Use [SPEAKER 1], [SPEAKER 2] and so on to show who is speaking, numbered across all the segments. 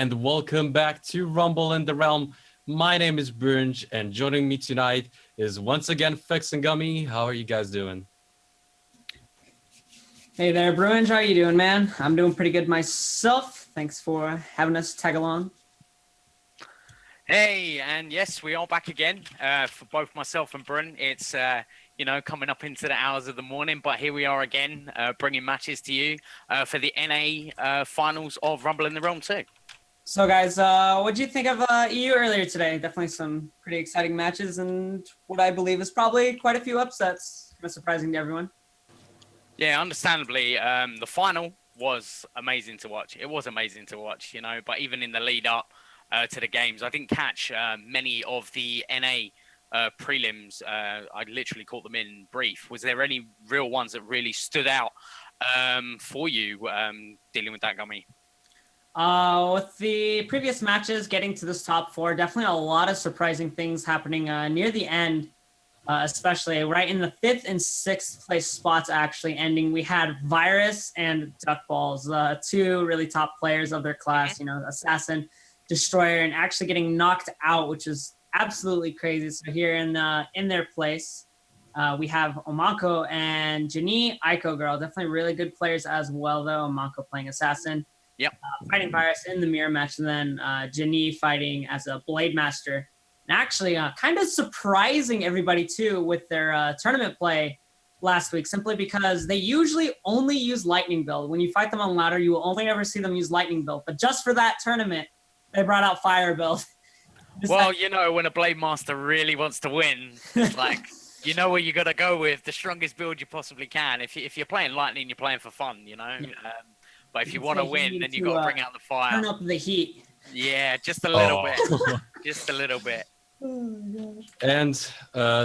[SPEAKER 1] and welcome back to Rumble in the Realm. My name is Brunj, and joining me tonight is once again Fix and Gummy. How are you guys doing?
[SPEAKER 2] Hey there, Bruins. How you doing, man? I'm doing pretty good myself. Thanks for having us tag along.
[SPEAKER 3] Hey, and yes, we are back again for both myself and Brun. It's, coming up into the hours of the morning, but here we are again, bringing matches to you for the NA finals of Rumble in the Realm 2.
[SPEAKER 2] So, guys, what did you think of EU earlier today? Definitely some pretty exciting matches and what I believe is probably quite a few upsets. Kind of surprising to everyone.
[SPEAKER 3] Yeah, understandably, the final was amazing to watch. It was amazing to watch, but even in the lead up to the games, I didn't catch many of the NA prelims. I literally caught them in brief. Was there any real ones that really stood out for you dealing with that, Gummy?
[SPEAKER 2] With the previous matches getting to this top four, definitely a lot of surprising things happening near the end. Especially right in the 5th and 6th place spots actually ending. We had Virus and Duckballs, two really top players of their class, Assassin, Destroyer, and actually getting knocked out, which is absolutely crazy. So here in their place, we have Omano and Janie, Ico Girl. Definitely really good players as well, though. Omano playing Assassin.
[SPEAKER 3] Yep.
[SPEAKER 2] Fighting Virus in the mirror match, and then Janie fighting as a Blade Master. Actually, kind of surprising everybody, too, with their tournament play last week, simply because they usually only use Lightning Build. When you fight them on ladder, you will only ever see them use Lightning Build. But just for that tournament, they brought out Fire Build.
[SPEAKER 3] Well, when a Blade Master really wants to win, it's like, what you got to go with, the strongest build you possibly can. If you're playing Lightning, you're playing for fun, Yeah. But if you want to win, then you got to bring out the fire.
[SPEAKER 2] Turn up the heat.
[SPEAKER 3] Yeah, just a little bit. Just a little bit.
[SPEAKER 2] Oh,
[SPEAKER 1] And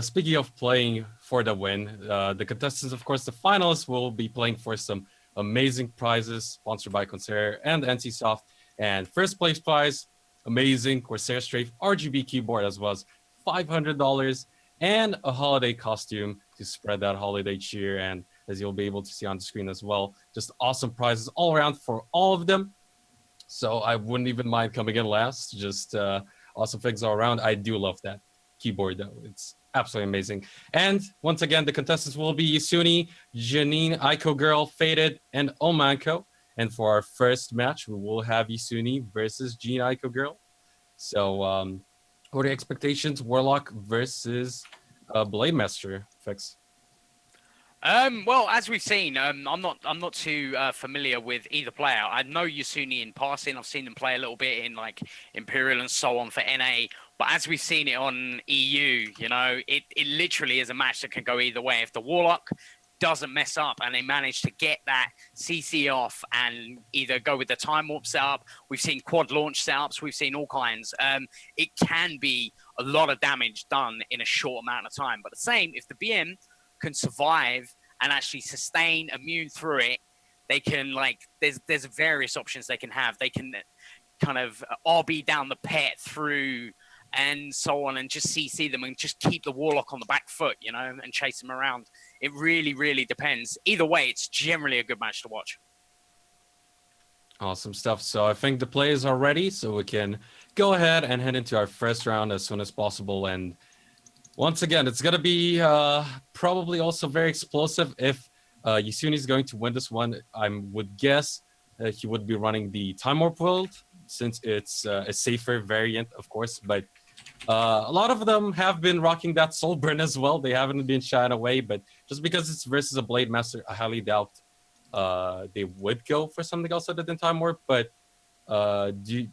[SPEAKER 1] speaking of playing for the win, the contestants, of course, the finalists will be playing for some amazing prizes sponsored by Corsair and NCSoft. And first place prize, amazing Corsair Strafe RGB keyboard, as well as $500 and a holiday costume to spread that holiday cheer. And as you'll be able to see on the screen as well, just awesome prizes all around for all of them. So I wouldn't even mind coming in last. Just awesome things all around. I do love that keyboard, though. It's absolutely amazing. And once again, the contestants will be Yuni, Janine, Ico Girl, Faded, and Omano. And for our first match, we will have Yuni versus Jean Ico Girl. So what are the expectations? Warlock versus Blade Master, Fix.
[SPEAKER 3] Well, as we've seen, I'm not too familiar with either player. I know Yuni in passing. I've seen them play a little bit in like Imperial and so on for NA. But as we've seen it on EU, it literally is a match that can go either way. If the Warlock doesn't mess up and they manage to get that CC off and either go with the time warp setup, we've seen quad launch setups, we've seen all kinds. It can be a lot of damage done in a short amount of time. But the same, if the BM can survive and actually sustain immune through it, they can there's various options they can have. They can kind of RB down the pet through and so on and just CC them and just keep the Warlock on the back foot, and chase them around. It really, really depends. Either way, it's generally a good match to watch.
[SPEAKER 1] Awesome stuff. So I think the players are ready, so we can go ahead and head into our first round as soon as possible. And once again, it's going to be probably also very explosive. If Yuni is going to win this one, I would guess he would be running the Time Warp World, since it's a safer variant, of course. But a lot of them have been rocking that Soul Burn as well. They haven't been shying away, but just because it's versus a Blade Master, I highly doubt they would go for something else other than Time Warp. But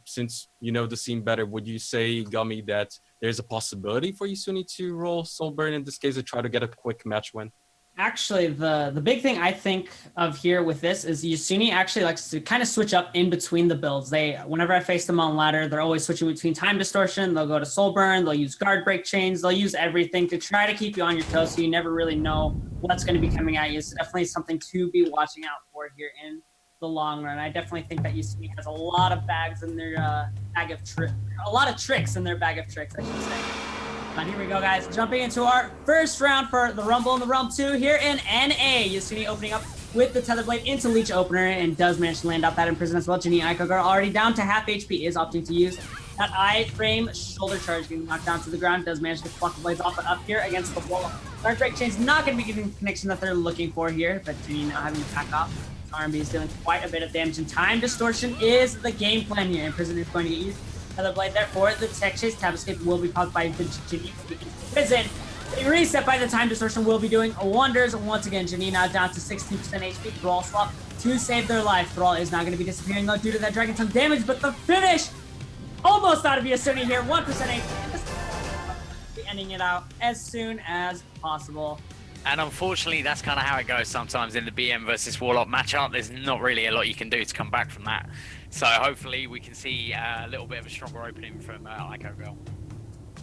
[SPEAKER 1] since you know the scene better, would you say, Gummy, that there's a possibility for Yuni to roll Soul Burn in this case to try to get a quick match win?
[SPEAKER 2] Actually, the big thing I think of here with this is Yuni actually likes to kind of switch up in between the builds. Whenever I face them on ladder, they're always switching between Time Distortion. They'll go to Soul Burn. They'll use Guard Break Chains. They'll use everything to try to keep you on your toes, so you never really know what's going to be coming at you. So definitely something to be watching out for here in the long run. I definitely think that Yuni has a lot of bags in their bag of tricks. A lot of tricks in their bag of tricks, I should say. And here we go, guys. Jumping into our first round for the Rumble in the Realm 2 here in NA. Yuni opening up with the Tether Blade into Leech Opener and does manage to land out that Imprison as well. Janie Aiko Girl already down to half HP is opting to use that iframe shoulder charge, getting knocked down to the ground. Does manage to pluck the blades off, but up here against the wall. Dark Drake Chain's not going to be giving the connection that they're looking for here, but Janie now having to back off. R&B is dealing quite a bit of damage, and Time Distortion is the game plan here. Imprison is going to get used. Tether Blade, therefore, the Tech Chase Tab Escape will be popped by the Janie. Prison. A reset by the Time Distortion will be doing wonders. Once again, Janie now down to 16% HP. Thrall swap to save their life. Thrall is now going to be disappearing though due to that Dragon Tongue damage, but the finish almost out of Yasuni here. 1% HP. Ending it out as soon as possible.
[SPEAKER 3] And unfortunately, that's kind of how it goes sometimes in the BM versus Warlock matchup. There's not really a lot you can do to come back from that. So hopefully we can see a little bit of a stronger opening from Aiko Girl.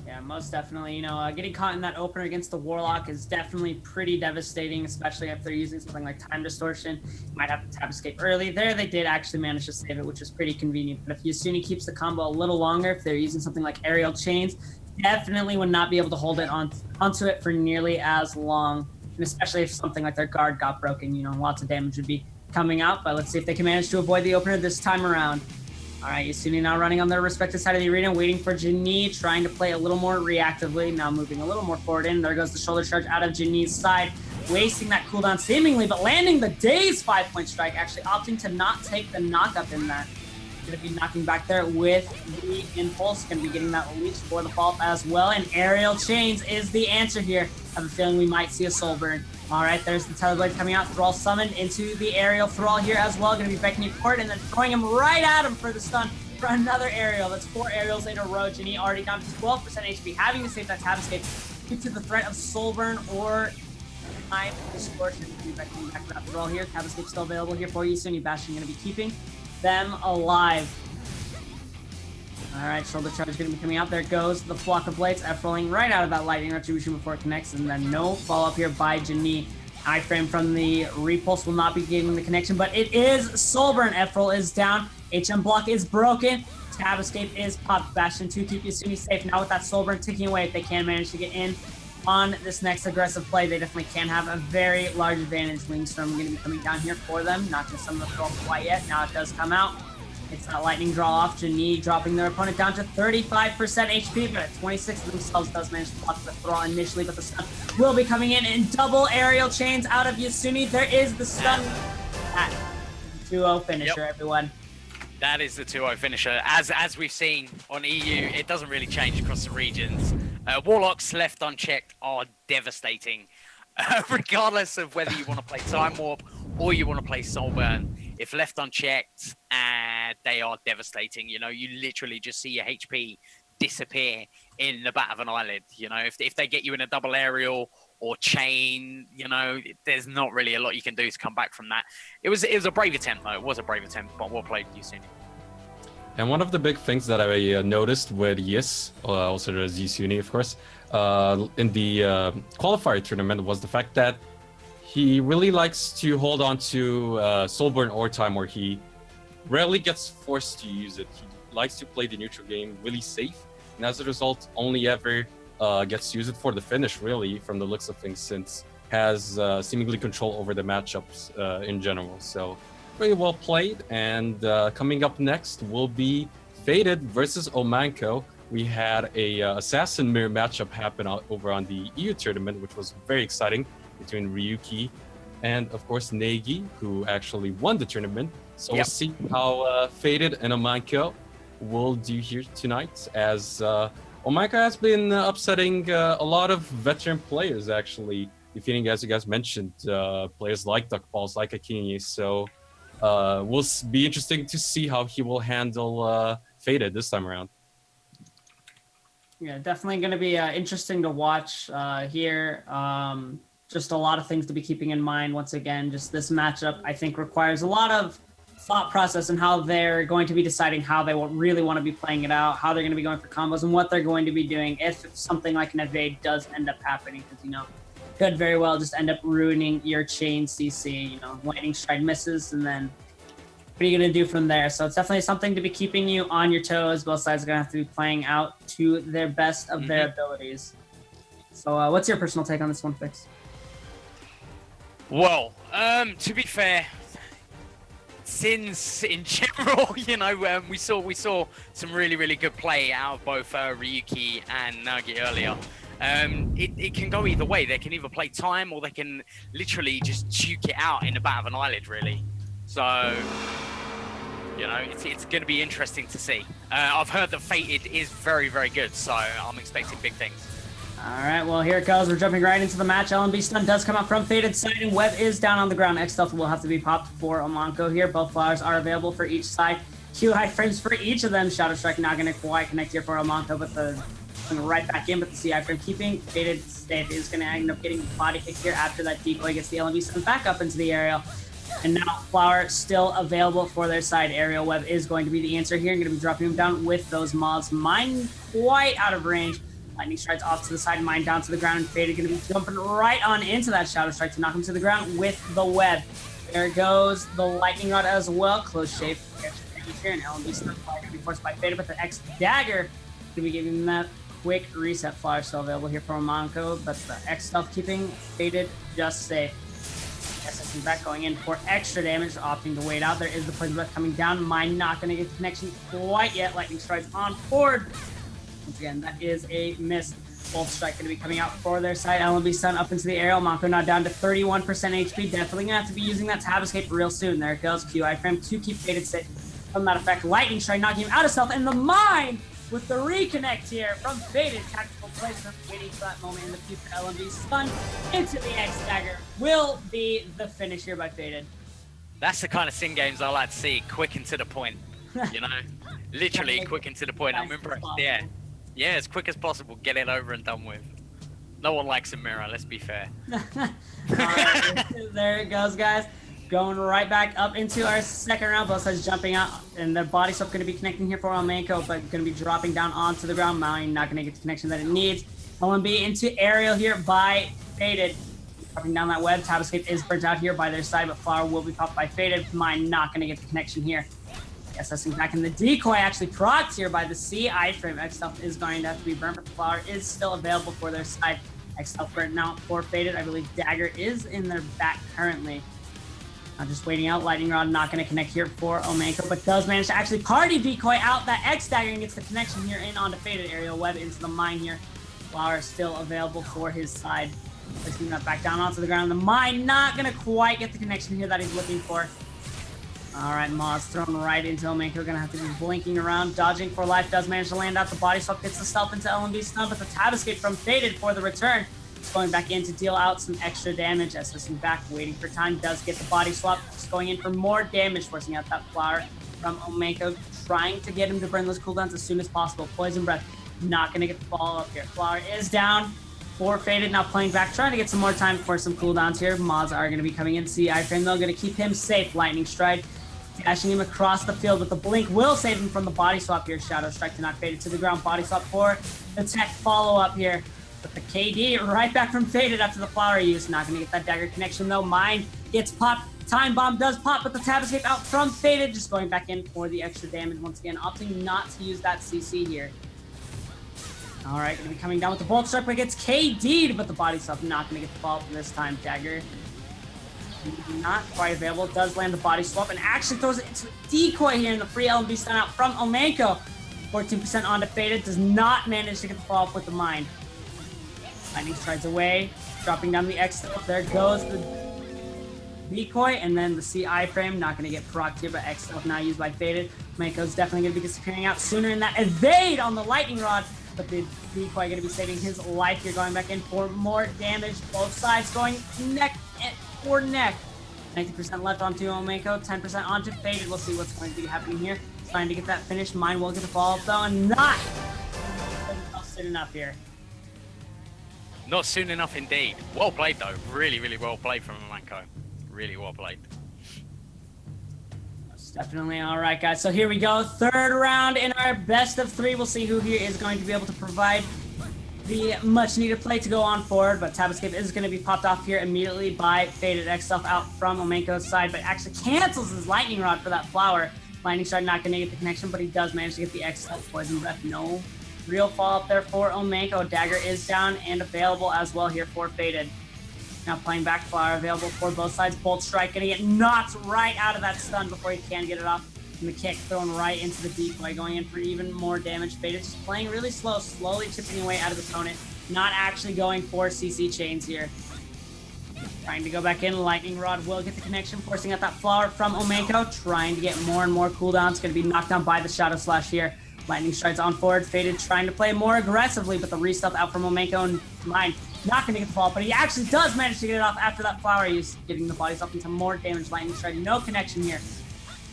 [SPEAKER 2] Yeah, most definitely. You know, getting caught in that opener against the Warlock is definitely pretty devastating, especially if they're using something like Time Distortion. You might have to Tab Escape early. There, they did actually manage to save it, which is pretty convenient. But if Yasuni keeps the combo a little longer, if they're using something like Aerial Chains, definitely would not be able to hold it onto it for nearly as long. And especially if something like their guard got broken, you know, lots of damage would be coming out. But let's see if they can manage to avoid the opener this time around. All right, Yasuni now running on their respective side of the arena, waiting for Janie, trying to play a little more reactively, now moving a little more forward in. There goes the shoulder charge out of Janie's side, wasting that cooldown seemingly, but landing the Daze 5-point strike, actually opting to not take the knock-up in that. Going to be knocking back there with the Impulse, going to be getting that leech for the follow-up as well, and Aerial Chains is the answer here. I have a feeling we might see a Soul Burn. All right, there's the Tether Blade coming out. Thrall summoned into the aerial. Thrall here as well. Going to be beckoning forward and then throwing him right at him for the stun for another aerial. That's 4 aerials in a row. Janie already down to 12% HP, having to save that Tab Escape due to the threat of Soul Burn or Time Distortion. Going to be beckoning back to that Thrall here. Tab Escape still available here for you. Yasuni Bastion going to be keeping them alive. All right, shoulder charge is going to be coming out. There goes the flock of blades, F-rolling right out of that lightning retribution before it connects, and then no follow-up here by Janie. Iframe from the repulse will not be getting the connection, but it is Soulburn. F-roll is down. HM block is broken. Tab escape is popped. Bastion to keep Yasuni safe. Now with that Soulburn ticking away, if they can manage to get in on this next aggressive play, they definitely can have a very large advantage. Wingstorm going to be coming down here for them. Not just some of the throw quite yet. Now it does come out. It's that lightning draw off. Janie dropping their opponent down to 35% HP, but at 26 themselves does manage to block the throw initially, but the stun will be coming in and double aerial chains out of Yasuni. There is the stun. That 2-0 finisher, everyone.
[SPEAKER 3] That is the 2-0 finisher. As we've seen on EU, it doesn't really change across the regions. Warlocks left unchecked are devastating. Regardless of whether you want to play Time Warp or you want to play Soulburn, if left unchecked, they are devastating. You know, you literally just see your HP disappear in the bat of an eyelid. You know, if they get you in a double aerial or chain, you know, there's not really a lot you can do to come back from that. It was a brave attempt, though. It was a brave attempt, but well played, Yasuni.
[SPEAKER 1] And one of the big things that I noticed with Yis, also there's Yasuni, of course, in the qualifier tournament was the fact that he really likes to hold on to Soulburn or Time, where he rarely gets forced to use it. He likes to play the neutral game really safe, and as a result, only ever gets to use it for the finish, really, from the looks of things, since has seemingly control over the matchups in general. So, very well played. And coming up next will be Faded versus Omano. We had a Assassin Mirror matchup happen over on the EU tournament, which was very exciting, between Ryuki and, of course, Negi, who actually won the tournament. So we'll see how Faded and Omano will do here tonight, as Omano has been upsetting a lot of veteran players, actually, defeating, as you guys mentioned, players like Duckballs, like Akini. So will be interesting to see how he will handle Faded this time around.
[SPEAKER 2] Yeah, definitely going to be interesting to watch here. Just a lot of things to be keeping in mind. Once again, just this matchup, I think, requires a lot of thought process and how they're going to be deciding how they really want to be playing it out, how they're going to be going for combos, and what they're going to be doing if something like an evade does end up happening, because, you know, could very well just end up ruining your chain CC. You know, lightning stride misses, and then what are you going to do from there? So it's definitely something to be keeping you on your toes. Both sides are going to have to be playing out to their best of their abilities. So what's your personal take on this one, Fix?
[SPEAKER 3] Well, to be fair, since in general, we saw some really good play out of both Ryuki and Nagi earlier. It can go either way. They can either play time or they can literally just juke it out in the bat of an eyelid, really. So, it's going to be interesting to see. I've heard that Fated is very good, so I'm expecting big things.
[SPEAKER 2] All right, well, here it goes. We're jumping right into the match. LMB stun does come out from Fated side, and Web is down on the ground. X Stealth will have to be popped for Omano here. Both flowers are available for each side. Q high frames for each of them. Shadow Strike not going to quite connect here for Omano, but going right back in, but the CI frame keeping. Fated safe is going to end up getting body kicked here after that decoy gets the LMB stun back up into the aerial. And now Flower still available for their side. Aerial Web is going to be the answer here. I'm going to be dropping him down with those mobs. Mine quite out of range. Lightning Stride's off to the side, Mine down to the ground, and Fated going to be jumping right on into that Shadow Strike to knock him to the ground with the web. There goes the Lightning Rod as well. Close shape. Here, and LMB stun going to be forced by Fated, but the X Dagger going to be giving him that quick reset. Flower still available here for Omano, but the X Stealth keeping Fated just safe. SSing back going in for extra damage, opting to wait out. There is the Poison Breath coming down. Mine not going to get the connection quite yet. Lightning Stride's on board. Once again, that is a miss. Bolt Strike going to be coming out for their side. LMB stun up into the aerial. Mako now down to 31% HP. Definitely going to have to be using that Tab Escape real soon. There it goes. QI frame to keep Fated safe from that effect. Lightning Strike knocking him out of stealth. And the Mine with the reconnect here from Fated. Tactical placement waiting for that moment in the future. LMB stun into the X Dagger will be the finish here by Fated.
[SPEAKER 3] That's the kind of Sin games I like to see. Quick and to the point. Literally quick and to the point. I'm impressed. Yeah, as quick as possible. Get it over and done with. No one likes a mirror, let's be fair.
[SPEAKER 2] Alright, there it goes, guys. Going right back up into our second round. Both sides jumping out, and the body swap going to be connecting here for Omano, but going to be dropping down onto the ground. Mine not going to get the connection that it needs. LMB into aerial here by Fated. Dropping down that web. Tab Escape is burnt out here by their side, but Flower will be popped by Fated. Mine not going to get the connection here. SSing back in the decoy actually procs here by the CI frame. X Stealth is going to have to be burnt, but the Flower is still available for their side. X Stealth burnt now for Fated. I believe Dagger is in their back currently. Now just waiting out. Lightning Rod not going to connect here for Omano, but does manage to actually party decoy out that X Dagger and gets the connection here in onto Fated. Aerial Web into the Mine here. Flower still available for his side. Placing that back down onto the ground. The Mine not going to quite get the connection here that he's looking for. All right, Maw's thrown right into Omano. Gonna have to be blinking around, dodging for life. Does manage to land out. The body swap gets the stealth into LMB stun, but the Tab Escape from Fated for the return. Just going back in to deal out some extra damage. SSing back, waiting for time. Does get the body swap. Just going in for more damage, forcing out that Flower from Omano. Trying to get him to burn those cooldowns as soon as possible. Poison Breath not gonna get the follow up here. Flower is down. For Fated, now playing back, trying to get some more time for some cooldowns here. Mods are gonna be coming in. CI frame though, gonna keep him safe. Lightning Stride. Dashing him across the field, but the blink will save him from the body swap here. Shadow Strike to knock Fated to the ground. Body swap for the tech follow-up here. But the KD right back from Fated after the Flower use. Not going to get that Dagger connection though. Mine gets popped. Time Bomb does pop, but the Tab Escape out from Fated. Just going back in for the extra damage once again. Opting not to use that CC here. All right, going to be coming down with the Bolt Strike, but gets KD'd, but the body swap not going to get the follow-up this time. Dagger not quite available. Does land the body swap and actually throws it into the decoy here in the free LMB stun out from Omano. 14% onto Fated. Does not manage to get the follow-up with the Mine. Lightning strides away, dropping down the X stealth. There goes the decoy, and then the CI frame. Not going to get procced here, but X stealth now used by Fated. Omako's definitely going to be disappearing out sooner in that evade on the Lightning Rod. But the decoy going to be saving his life here, going back in for more damage. Both sides going neck for neck. 90% left onto Omano, 10% onto Fated. We'll see what's going to be happening here. Trying to get that finish. Mine will get the follow-up though, and not soon enough here.
[SPEAKER 3] Not soon enough indeed. Well played though. Really well played from Omano. Really well played.
[SPEAKER 2] That's definitely all right, guys. So here we go. Third round in our best of three. We'll see who here is going to be able to provide the much needed play to go on forward, but Tab Escape is going to be popped off here immediately by Fated. X Stealth out from Omano's side, but actually cancels his Lightning Rod for that Flower. Lightning Strike not going to get the connection, but he does manage to get the X Stealth. Poison Breath, no real fall up there for Omano. Dagger is down and available as well here for Fated. Now playing back flower available for both sides. Bolt strike gonna get knocked right out of that stun before he can get it off. And the kick thrown right into the decoy, going in for even more damage. Faded just playing really slow, slowly chipping away out of the opponent. Not actually going for CC chains here. Trying to go back in. Lightning Rod will get the connection, forcing out that flower from Omano. Trying to get more and more cooldowns. Going to be knocked down by the Shadow Slash here. Lightning strides on forward. Faded trying to play more aggressively, but the re-stealth out from Omano and Mine not going to get the fall, but he actually does manage to get it off after that flower. He's getting the bodies up into more damage. Lightning stride, no connection here.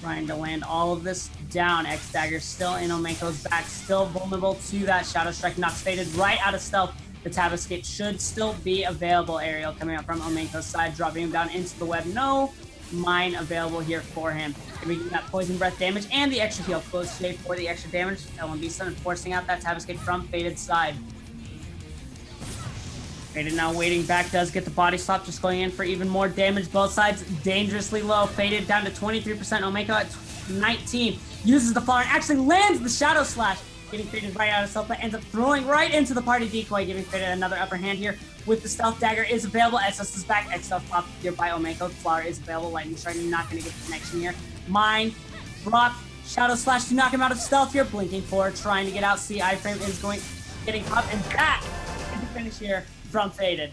[SPEAKER 2] Trying to land all of this down. X Dagger still in Omano's back, still vulnerable to that Shadow Strike. Knocks Faded right out of stealth. The tab escape should still be available. Aerial coming up from Omano's side, dropping him down into the web. No mine available here for him. And we get that poison breath damage and the extra heal. Close shade for the extra damage. LMB stun forcing out that tab escape from Faded's side. Faded now waiting back, does get the body slap, just going in for even more damage. Both sides dangerously low. Faded down to 23%. Omano at 19. Uses the flower and actually lands the Shadow Slash. Getting Faded right out of stealth, but ends up throwing right into the party decoy, giving Faded another upper hand here. With the Stealth Dagger is available. SS is back. X Stealth popped here by Omano. Flower is available. Lightning Strike not going to get the connection here. Mine, drop, Shadow Slash to knock him out of stealth here. Blinking forward, trying to get out. See, iframe is getting popped, and that is the finish here from Faded.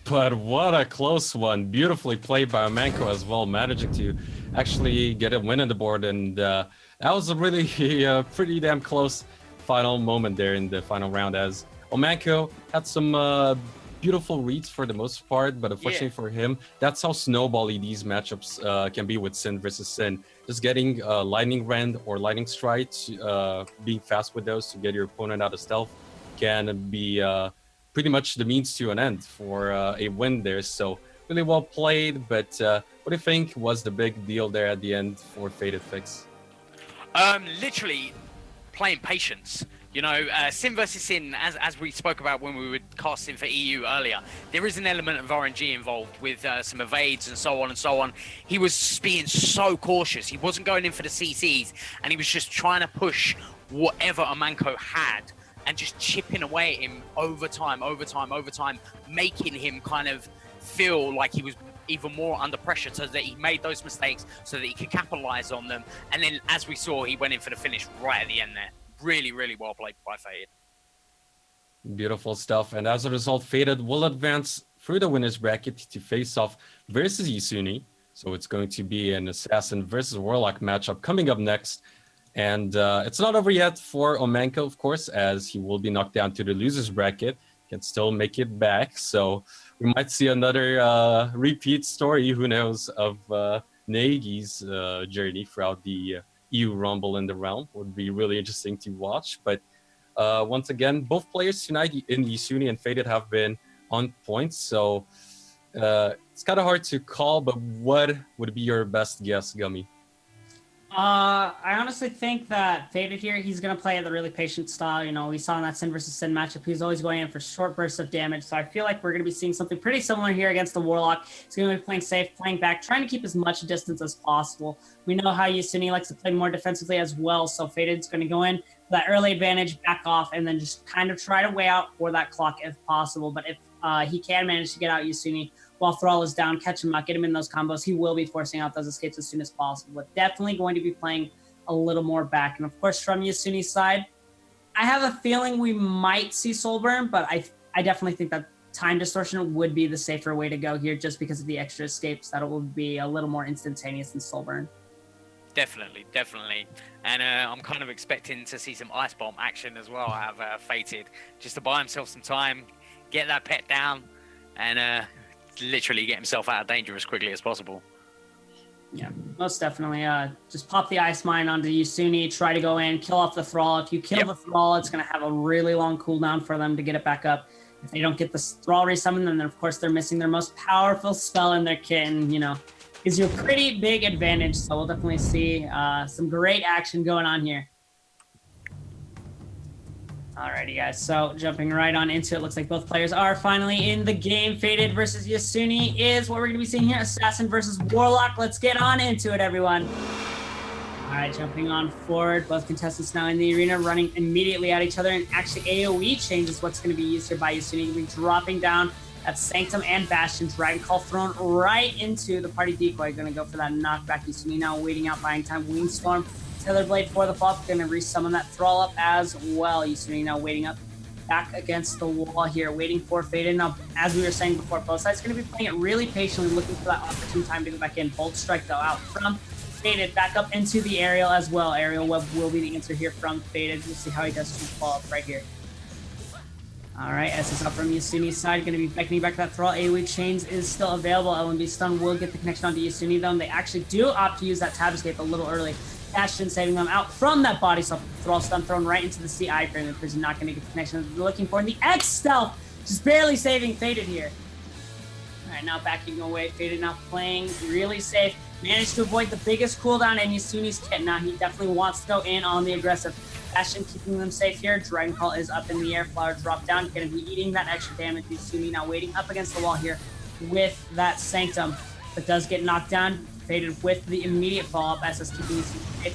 [SPEAKER 1] But what a close one. Beautifully played by Omano as well, managing to actually get a win on the board. And that was a really pretty damn close final moment there in the final round, as Omano had some beautiful reads for the most part, but unfortunately for him, that's how snowbally these matchups can be with Sin versus Sin. Just getting Lightning Rend or Lightning Strike, being fast with those to get your opponent out of stealth can be pretty much the means to an end for a win there. So really well played, but what do you think was the big deal there at the end for Faded Fix?
[SPEAKER 3] Literally playing patience. You know, Sin versus Sin, as we spoke about when we were casting for EU earlier, there is an element of RNG involved with some evades and so on and so on. He was being so cautious. He wasn't going in for the CCs, and he was just trying to push whatever Omano had and just chipping away at him over time, making him kind of feel like he was even more under pressure, so that he made those mistakes so that he could capitalize on them. And then, as we saw, he went in for the finish right at the end there. Really, really well played by Faded.
[SPEAKER 1] Beautiful stuff. And as a result, Faded will advance through the winner's bracket to face off versus Yuni. So it's going to be an Assassin versus Warlock matchup coming up next. And it's not over yet for Omano, of course, as he will be knocked down to the loser's bracket. Can still make it back. So we might see another repeat story, who knows, of Nagi's journey throughout the EU Rumble in the realm. Would be really interesting to watch. But once again, both players tonight in Yuni and Faded have been on point. So it's kind of hard to call, but what would be your best guess, Gummy?
[SPEAKER 2] I honestly think that Faded here, he's going to play the really patient style. You know, we saw in that Sin versus Sin matchup, he's always going in for short bursts of damage. So I feel like we're going to be seeing something pretty similar here against the Warlock. He's going to be playing safe, playing back, trying to keep as much distance as possible. We know how Yuni likes to play more defensively as well. So Faded's going to go in for that early advantage, back off, and then just kind of try to weigh out for that clock if possible. But if he can manage to get out Yuni while Thrall is down, catch him out, get him in those combos, he will be forcing out those escapes as soon as possible. But definitely going to be playing a little more back. And of course, from Yuni's side, I have a feeling we might see Soulburn, but I definitely think that time distortion would be the safer way to go here, just because of the extra escapes. That it will be a little more instantaneous than Soulburn.
[SPEAKER 3] Definitely. And I'm kind of expecting to see some Ice Bomb action as well. I have Fated, just to buy himself some time, get that pet down, and literally get himself out of danger as quickly as possible.
[SPEAKER 2] Yeah, most definitely. Just pop the Ice Mine onto Yuni, try to go in, kill off the Thrall. If you kill the Thrall, it's going to have a really long cooldown for them to get it back up. If they don't get the Thrall resummon, then of course they're missing their most powerful spell in their kit, and, you know, gives you a pretty big advantage. So we'll definitely see some great action going on here. Alrighty, guys, so jumping right on into it, looks like both players are finally in the game. Faded versus Yuni is what we're going to be seeing here. Assassin versus Warlock. Let's get on into it, everyone. All right, jumping on forward. Both contestants now in the arena, running immediately at each other. And actually, AoE change is what's going to be used here by Yuni. We'll be dropping down That's Sanctum and Bastion. Dragon Call thrown right into the party decoy. Gonna go for that knockback. Yusuni now waiting out, buying time. Windstorm, Tether Blade for the flop. Gonna resummon that Thrall up as well. Yusuni now waiting up back against the wall here, waiting for Faded. Now, as we were saying before, both sides going to be playing it really patiently, looking for that opportune time to go back in. Bolt Strike, though, out from Faded, back up into the aerial as well. Aerial Web will be the answer here from Faded. We'll see how he does to fall up right here. All right, SS up from Yasuni's side, going to be beckoning back that Thrall. AoE Chains is still available. LMB Stun will get the connection onto Yasuni, though, and they actually do opt to use that Tab Escape a little early. Bastion saving them out from that body swap. Thrall stun thrown right into the CI frame. The Prison not going to get the connection that they're looking for. And the X stealth just barely saving Faded here. All right, now backing away. Faded now playing really safe. Managed to avoid the biggest cooldown in Yasuni's kit. Now he definitely wants to go in on the aggressive. Bastion keeping them safe here. Dragon Call is up in the air. Flower drop down. Going to be eating that extra damage. Yasuni now waiting up against the wall here with that Sanctum. But does get knocked down. Faded with the immediate follow-up. SS keeping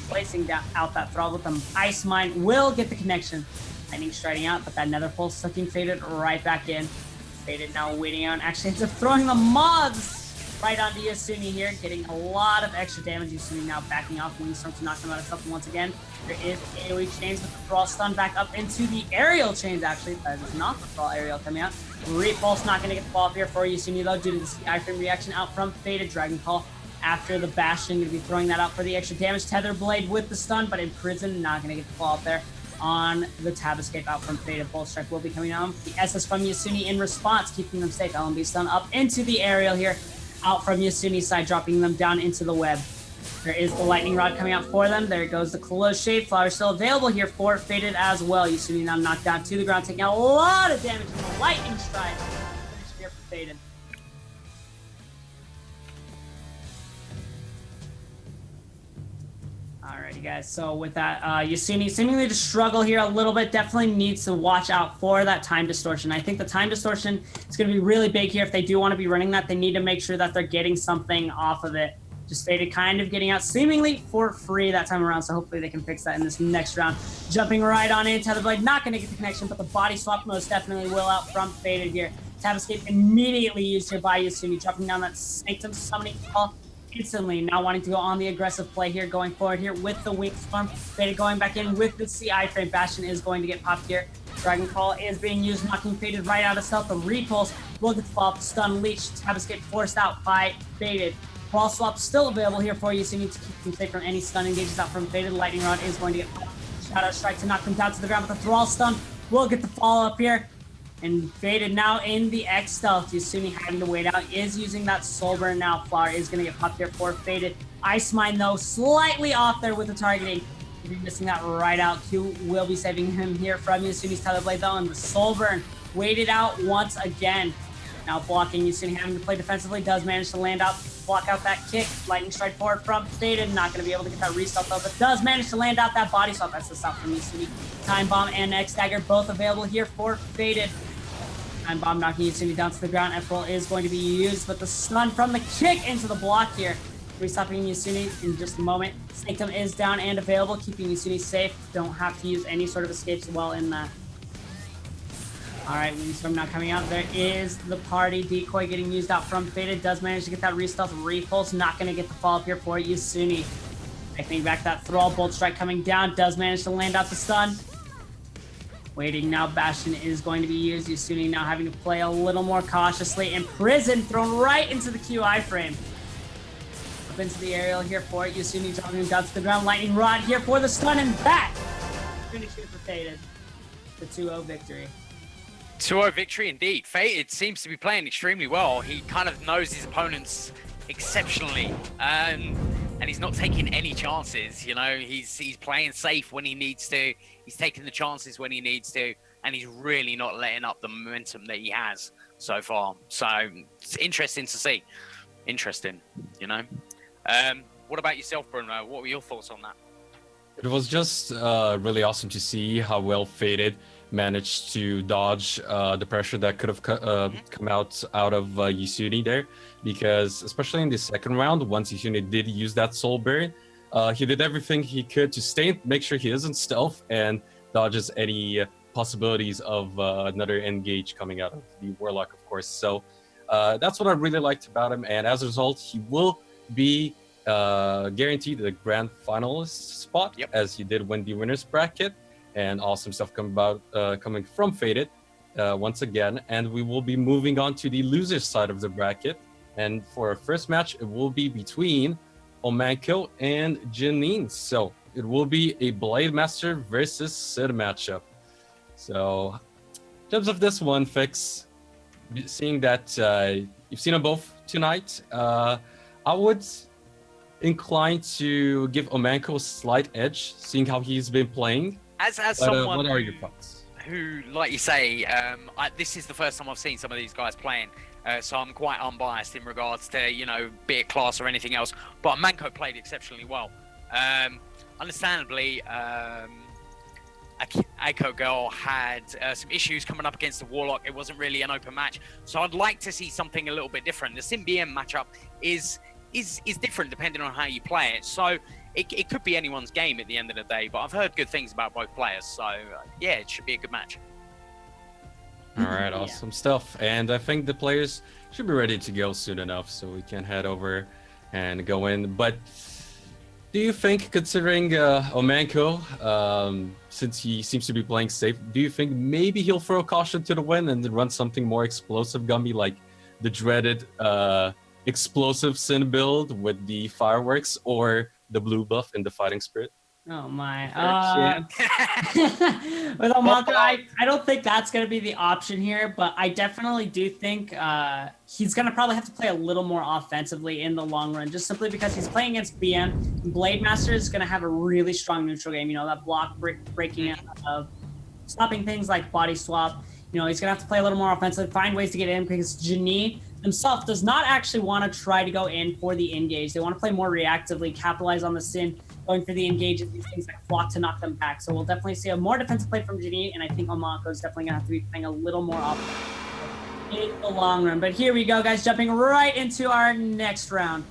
[SPEAKER 2] placing down out that Thrall with them. Ice Mine will get the connection. Lightning striding out, but that Nether Pulse sucking Faded right back in. Faded now waiting out. Actually ends up throwing the moths right onto Yasuni here, getting a lot of extra damage. Yasuni now backing off. Windstorm to knock them out of something once again. There is AoE Chains with the Thrall stun back up into the aerial chains, actually. That is not the Thrall aerial coming out. Repulse not going to get the fall up here for Yasuni, though, due to the CI frame reaction out from Faded. Dragon Call after the Bastion, going to be throwing that out for the extra damage. Tether Blade with the stun, but in Prison, not going to get the fall up there on the Tab Escape out from Faded. Bolt Strike will be coming on. The SS from Yasuni in response, keeping them safe. LMB stun up into the aerial here, out from Yasuni's side, dropping them down into the web. There is the Lightning Rod coming out for them. There goes the Close Shade Flower, still available here for Faded as well. Yasuni now knocked down to the ground, taking a lot of damage from the Lightning Strike. Finish here for Faded. Alrighty, guys. So with that, Yasuni seemingly to struggle here a little bit. Definitely needs to watch out for that time distortion. I think the time distortion is going to be really big here. If they do want to be running that, they need to make sure that they're getting something off of it. Just Faded kind of getting out seemingly for free that time around, so hopefully they can fix that in this next round. Jumping right on in, Tether Blade not going to get the connection, but the body swap most definitely will out from Faded here. Tab Escape immediately used here by Yasuni, dropping down that Sanctum summoning call instantly. Now wanting to go on the aggressive play here, going forward here with the Windstorm. Faded going back in with the CI frame. Bastion is going to get popped here. Dragon Call is being used, knocking Faded right out of stealth. The Repulse will get the fall, stun, leech, Tab Escape forced out by Faded. Ball swap still available here for you, so you need to keep them safe from any stun engages out from Faded. Lightning Rod is going to get popped. Shadow Strike to knock them down to the ground, but the Thrall stun will get the follow up here. And Faded now in the X stealth. Yasuni having to wait out, is using that Soul Burn now. Flower is going to get popped here for Faded. Ice Mine, though, slightly off there with the targeting. If you're missing that right out, Q will be saving him here from Yasuni's Tether Blade, though, and the Soul Burn waited out once again. Now blocking, Yasuni having to play defensively, does manage to land out, block out that kick. Lightning Strike forward from Faded, not going to be able to get that restart, though, but does manage to land out that body swap. That's the stop from Yasuni. Time Bomb and X Dagger both available here for Faded. Time Bomb knocking Yasuni down to the ground. F-Roll is going to be used, but the stun from the kick into the block here. Restopping Yasuni in just a moment. Sanctum is down and available, keeping Yasuni safe. Don't have to use any sort of escapes while in that. Alright, Windstorm now coming out. There is the party decoy getting used out from Faded. Does manage to get that re-stealth. Repulse not going to get the follow-up here for Yasuni. Taking back that Thrall. Bolt Strike coming down. Does manage to land out the stun. Waiting now. Bastion is going to be used. Yasuni now having to play a little more cautiously. And Prison thrown right into the QI frame. Up into the aerial here for it. Yasuni dropping him down to the ground. Lightning Rod here for the stun. And that finishing for Faded. The 2-0 victory.
[SPEAKER 3] 2-0 victory indeed. Fated seems to be playing extremely well. He kind of knows his opponents exceptionally, and he's not taking any chances. You know, he's playing safe when he needs to. He's taking the chances when he needs to, and he's really not letting up the momentum that he has so far. So it's interesting to see. Interesting, you know. What about yourself, Bruno? What were your thoughts on that?
[SPEAKER 1] It was just really awesome to see how well Faded managed to dodge the pressure that could have come out of Yasuni there, because especially in the second round, once Yasuni did use that Soul Burn, he did everything he could to make sure he doesn't stealth and dodges any possibilities of another engage coming out of the Warlock, of course. So that's what I really liked about him, and as a result, he will be guaranteed the grand finalist spot, as he did win the winners bracket, and awesome stuff coming from Faded once again. And we will be moving on to the losers side of the bracket, and for our first match, it will be between Omano and Janine. So it will be a Blade Master versus Sid matchup. So in terms of this one, Fix, seeing that you've seen them both tonight, I would incline to give Omano a slight edge, seeing how he's been playing.
[SPEAKER 3] As someone
[SPEAKER 1] what are your thoughts?
[SPEAKER 3] Who, like you say, this is the first time I've seen some of these guys playing, so I'm quite unbiased in regards to, you know, be it class or anything else. But Omano played exceptionally well. Understandably, Aiko Girl had some issues coming up against the Warlock. It wasn't really an open match, so I'd like to see something a little bit different. The Symbian matchup is different depending on how you play it, so it could be anyone's game at the end of the day. But I've heard good things about both players, so yeah, it should be a good match.
[SPEAKER 1] All right, awesome stuff. And I think the players should be ready to go soon enough, so we can head over and go in. But do you think, considering Omano, since he seems to be playing safe, do you think maybe he'll throw caution to the wind and run something more explosive, Gumby, like the dreaded explosive Sin build with the fireworks, or the blue buff in the fighting spirit?
[SPEAKER 2] Oh my. With Omano, I don't think that's going to be the option here, but I definitely do think he's going to probably have to play a little more offensively in the long run, just simply because he's playing against BM. Blade Master is going to have a really strong neutral game, you know, that block breaking of stopping things like body swap. You know, he's going to have to play a little more offensive, find ways to get in, because Janie himself does not actually want to try to go in for the engage. They want to play more reactively, capitalize on the Sin, going for the engage and these things like flock to knock them back. So we'll definitely see a more defensive play from Janie, and I think Omano is definitely going to have to be playing a little more offensive in the long run. But here we go, guys, jumping right into our next round.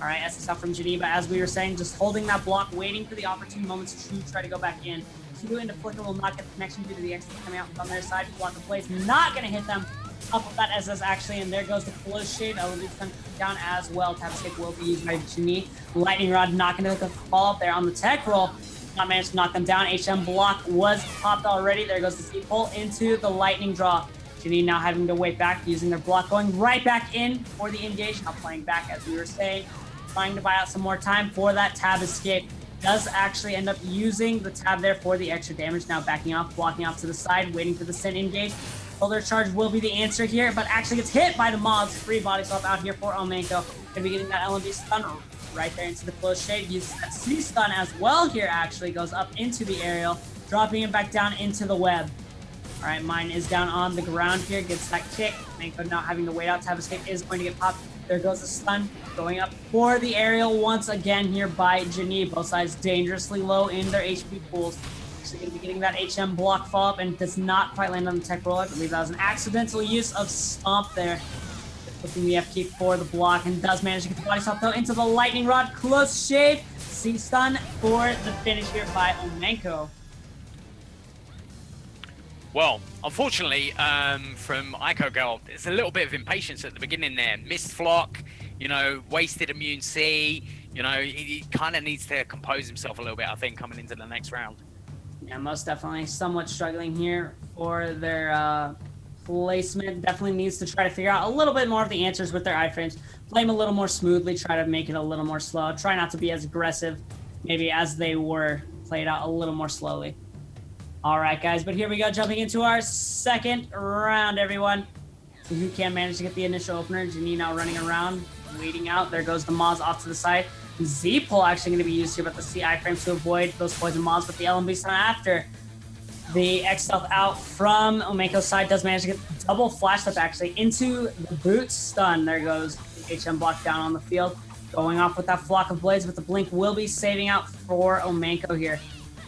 [SPEAKER 2] All right, SS out from Janie, but as we were saying, just holding that block, waiting for the opportune moments to try to go back in. Q into Flicker will not get the connection due to the X coming out on their side. Block the plays, not going to hit them. Up with that SS actually, and there goes the close shade. Elevate's going to down as well. Tap escape will be used by Janie. Lightning Rod not going to get the fall up there on the tech roll. Not managed to knock them down. HM block was popped already. There goes the speed pull into the lightning draw. Janie now having to wait back, using their block, going right back in for the engage. Now playing back, as we were saying, trying to buy out some more time for that tab escape. Does actually end up using the tab there for the extra damage. Now backing off, blocking off to the side, waiting for the Sin engage. Shoulder charge will be the answer here, but actually gets hit by the mobs. Free body swap out here for Omano. Gonna be getting that LMB stun right there into the close shade. Uses that C stun as well here, actually. Goes up into the aerial, dropping it back down into the web. All right, mine is down on the ground here. Gets that kick. Omano not having to wait out. Tab escape is going to get popped. There goes the stun. Going up for the aerial once again here by Janie. Both sides dangerously low in their HP pools. Actually going to be getting that HM block fall up, and does not quite land on the tech roll. I believe that was an accidental use of Stomp there. Flipping the F key for the block, and does manage to get the body swap though into the lightning rod. Close shave. C stun for the finish here by Omano.
[SPEAKER 3] Well, unfortunately, from Aiko Girl, there's a little bit of impatience at the beginning there. Missed flock, you know, wasted immune C. You know, he kind of needs to compose himself a little bit, I think, coming into the next round.
[SPEAKER 2] Yeah, most definitely somewhat struggling here for their placement. Definitely needs to try to figure out a little bit more of the answers with their iframes. Play them a little more smoothly, try to make it a little more slow. Try not to be as aggressive, maybe as they were. Play it out a little more slowly. All right, guys, but here we go, jumping into our second round, everyone. So who can manage to get the initial opener? Janie now running around, waiting out. There goes the Moz off to the side. Z-pull actually going to be used here, but the C iframes to avoid those poison Moz with the LMB stun after. The X stealth out from Omano's side does manage to get double flash step actually into the boot stun. There goes the HM block down on the field. Going off with that flock of blades, but the blink will be saving out for Omano here.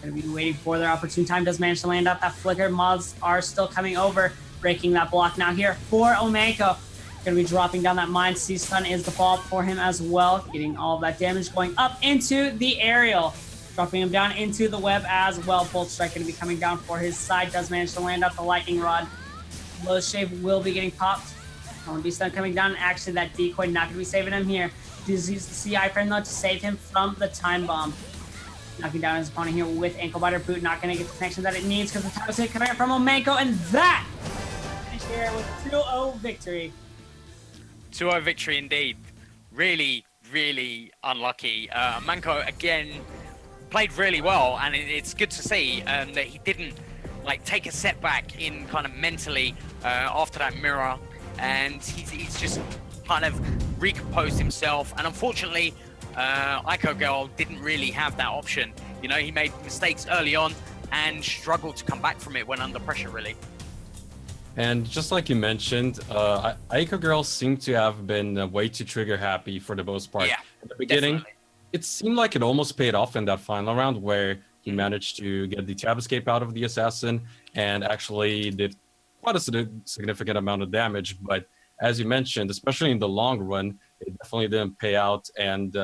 [SPEAKER 2] Going to be waiting for their opportune time. Does manage to land out that flicker. Mods are still coming over, breaking that block now here for Omano. Going to be dropping down that mine. C-stun is the follow-up for him as well. Getting all of that damage going up into the aerial. dropping him down into the web as well. Bolt Strike going to be coming down for his side. Does manage to land out the Lightning Rod. Low Shave will be getting popped. Beast Stun coming down. Actually, that decoy not going to be saving him here. Does use the CI frame though to save him from the Time Bomb. Knocking down his opponent here with Ankle Biter Boot. Not going to get the connection that it needs because the time is hit coming out from Omano. And that finish here with a 2-0 victory.
[SPEAKER 3] 2-0 victory indeed. Really, really unlucky. Manko again played really well, and it's good to see that he didn't like take a setback in kind of mentally after that mirror, and he's just kind of recomposed himself. And unfortunately, Ico Girl didn't really have that option. You know, he made mistakes early on and struggled to come back from it when under pressure, really.
[SPEAKER 1] And just like you mentioned, Ico Girl seemed to have been way too trigger happy for the most part.
[SPEAKER 3] Yeah,
[SPEAKER 1] at the beginning,
[SPEAKER 3] definitely.
[SPEAKER 1] It seemed like it almost paid off in that final round where he managed to get the tab escape out of the assassin and actually did quite a significant amount of damage. But as you mentioned, especially in the long run, it definitely didn't pay out. And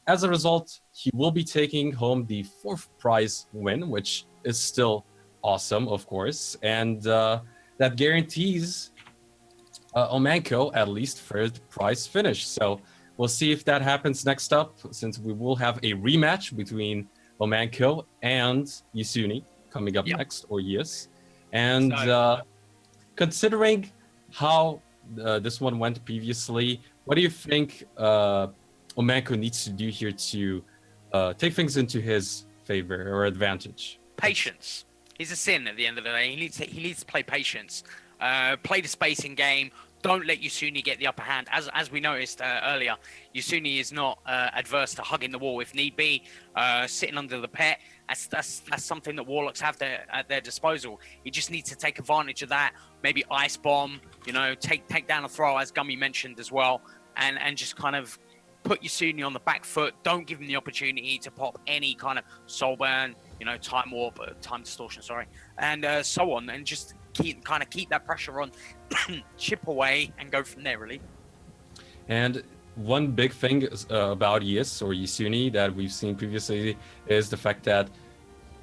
[SPEAKER 1] as a result, he will be taking home the 4th prize win, which is still awesome, of course. And that guarantees Omano at least 3rd prize finish. So we'll see if that happens next up, since we will have a rematch between Omano and Yuni coming up next, or Yes. And considering how this one went previously, what do you think Omano needs to do here to take things into his favor or advantage?
[SPEAKER 3] Patience. He's a sin at the end of the day. He needs to play patience. Play the spacing game. Don't let Yuni get the upper hand. As we noticed earlier, Yuni is not adverse to hugging the wall if need be, sitting under the pet. That's something that Warlocks have at their disposal. He just needs to take advantage of that. Maybe Ice Bomb, you know, take down a throw, as Gummy mentioned as well, and just kind of put Yuni on the back foot. Don't give him the opportunity to pop any kind of Soul Burn, you know, Time Warp, Time Distortion, sorry, and so on, and just keep that pressure on, chip away, and go from there, really.
[SPEAKER 1] And one big thing about Yes or Yuni that we've seen previously is the fact that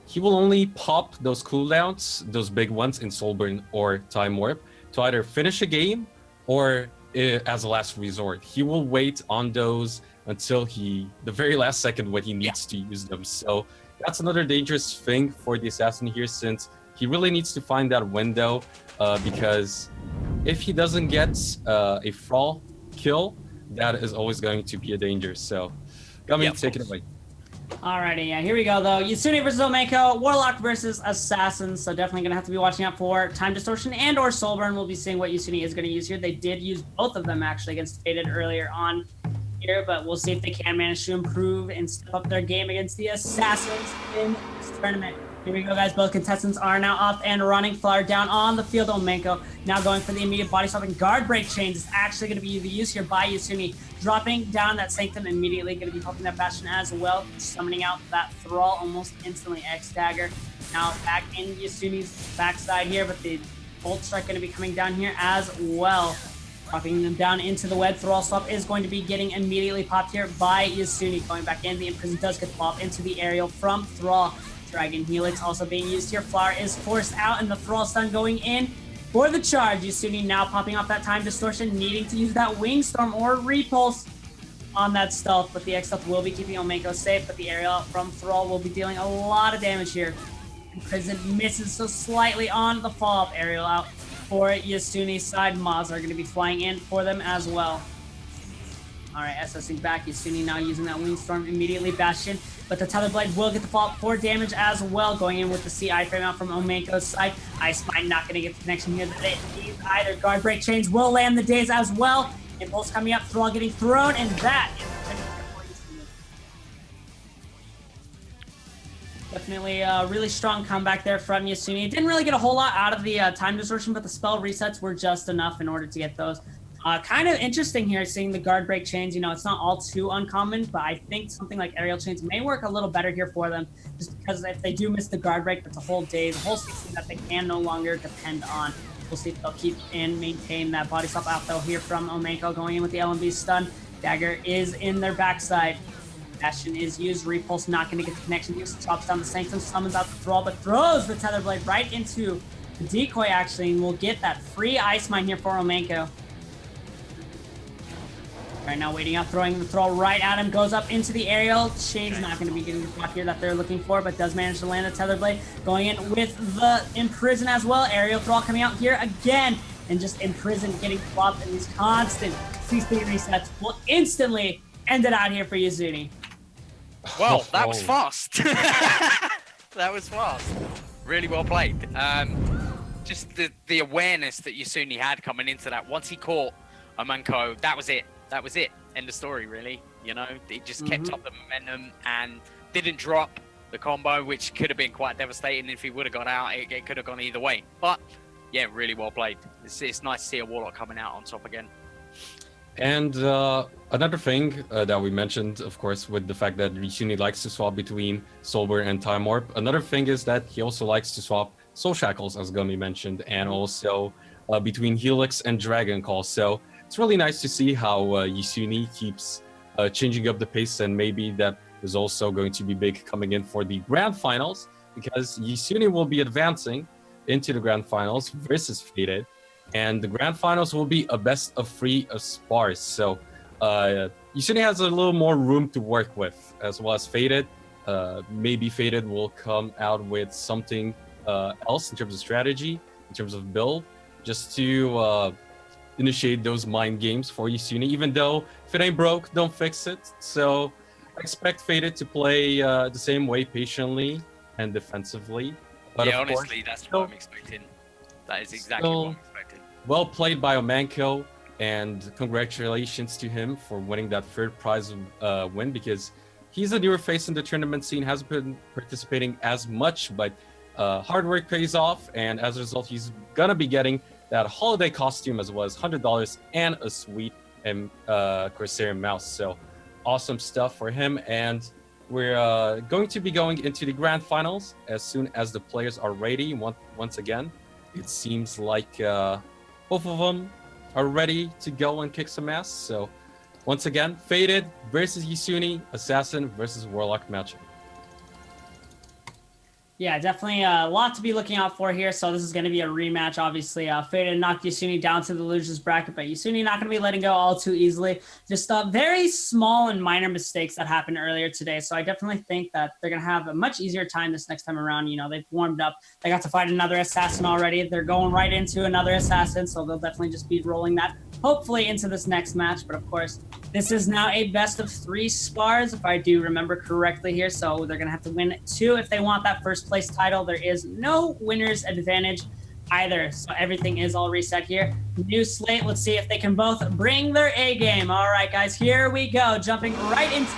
[SPEAKER 1] he will only pop those cooldowns, those big ones in Soulburn or Time Warp, to either finish a game or as a last resort. He will wait on those until the very last second when he needs to use them. So that's another dangerous thing for the assassin here, since he really needs to find that window, because if he doesn't get a Thrall kill, that is always going to be a danger. So, Gummy, take it away.
[SPEAKER 2] Alrighty, yeah, here we go though. Yuni versus Omano, Warlock versus Assassin. So definitely gonna have to be watching out for Time Distortion and or Soulburn. We'll be seeing what Yuni is gonna use here. They did use both of them actually against Faded earlier on here, but we'll see if they can manage to improve and step up their game against the Assassins in this tournament. Here we go, guys. Both contestants are now off and running. Flower down on the field. Omano now going for the immediate body swap, and guard break chains is actually going to be the use here by Yuni. Dropping down that Sanctum, immediately going to be popping that Bastion as well. Summoning out that Thrall almost instantly. X Dagger now back in Yuni's backside here, but the Bolt Strike going to be coming down here as well. Dropping them down into the web. Thrall swap is going to be getting immediately popped here by Yuni. Going back in, the Imprison does get popped into the aerial from Thrall. Dragon Helix also being used here. Flower is forced out, and the Thrall stun going in for the charge. Yuni now popping off that Time Distortion, needing to use that Wing Storm or Repulse on that stealth, but the X stealth will be keeping Omano safe, but the aerial from Thrall will be dealing a lot of damage here. Imprison misses so slightly on the follow-up. Aerial out for Yuni's side. Maz are going to be flying in for them as well. Alright, SSing back. Yuni now using that Wing Storm immediately. Bastion, but the Tether Blade will get the follow-up for damage as well. Going in with the CI frame out from Omano's side. Ice Spine not going to get the connection here that it needs either. Guard Break Chains will land the days as well. Impulse coming up. Thrall getting thrown, and that is the finish for Yuni. Definitely a really strong comeback there from Yuni. Didn't really get a whole lot out of the Time Distortion, but the spell resets were just enough in order to get those. Kind of interesting here, seeing the guard break chains. You know, it's not all too uncommon, but I think something like aerial chains may work a little better here for them, just because if they do miss the guard break, that's a whole day, the whole season that they can no longer depend on. We'll see if they'll keep and maintain that body swap out though here from Omano, going in with the LMB stun. Dagger is in their backside. Bastion is used. Repulse not going to get the connection here. So chops down the Sanctum, summons out the Thrall, but throws the Tether Blade right into the decoy, actually, and we'll get that free Ice Mine here for Omanko. Right now, waiting out, throwing the Thrall right at him, goes up into the aerial. Shane's not going to be getting the block here that they're looking for, but does manage to land the Tether Blade. Going in with the Imprison as well. Aerial Thrall coming out here again, and just Imprison getting flopped, and these constant CC resets will instantly end it out here for Yuzuni.
[SPEAKER 3] Well, that was fast. That was fast. Really well played. Just the awareness that Yasuni had coming into that. Once he caught Omanko, that was it. That was it. End of story, really. You know, it just kept up the momentum and didn't drop the combo, which could have been quite devastating. If he would have got out, it could have gone either way. But yeah, really well played. It's nice to see a Warlock coming out on top again.
[SPEAKER 1] And another thing that we mentioned, of course, with the fact that Yuni likes to swap between Soulburn and Time Warp. Another thing is that he also likes to swap Soul Shackles, as Gummy mentioned, and also between Helix and Dragon Call. So it's really nice to see how Yasuni keeps changing up the pace, and maybe that is also going to be big coming in for the Grand Finals, because Yasuni will be advancing into the Grand Finals versus Faded, and the Grand Finals will be a best of 3 of spars. So Yasuni has a little more room to work with, as well as Faded. Maybe Faded will come out with something else in terms of strategy, in terms of build, just to initiate those mind games for Yasuni. Even though if it ain't broke, don't fix it. So I expect Faded to play the same way, patiently and defensively. But
[SPEAKER 3] yeah,
[SPEAKER 1] of
[SPEAKER 3] honestly,
[SPEAKER 1] course,
[SPEAKER 3] that's what I'm expecting. That is exactly what I'm expecting.
[SPEAKER 1] Well played by Omanko, and congratulations to him for winning that third prize win, because he's a newer face in the tournament scene, hasn't been participating as much, but hard work pays off, and as a result, he's gonna be getting that holiday costume as well as $100 and a sweet Corsair mouse. So awesome stuff for him, and we're going to be going into the Grand Finals as soon as the players are ready. Once again, it seems like both of them are ready to go and kick some ass. So once again, Faded versus Yasuni, Assassin versus Warlock matchup.
[SPEAKER 2] Yeah, definitely a lot to be looking out for here. So this is going to be a rematch, obviously. Faded knocked Yasuni down to the losers bracket, but Yasuni not going to be letting go all too easily. Just very small and minor mistakes that happened earlier today. So I definitely think that they're going to have a much easier time this next time around. You know, they've warmed up. They got to fight another assassin already. They're going right into another assassin, so they'll definitely just be rolling that, hopefully, into this next match. But of course, this is now a best of 3 spars, if I do remember correctly here. So they're going to have to win 2 if they want that first place title. There is no winner's advantage either, so everything is all reset here. New slate. Let's see if they can both bring their A game. All right, guys, here we go, jumping right into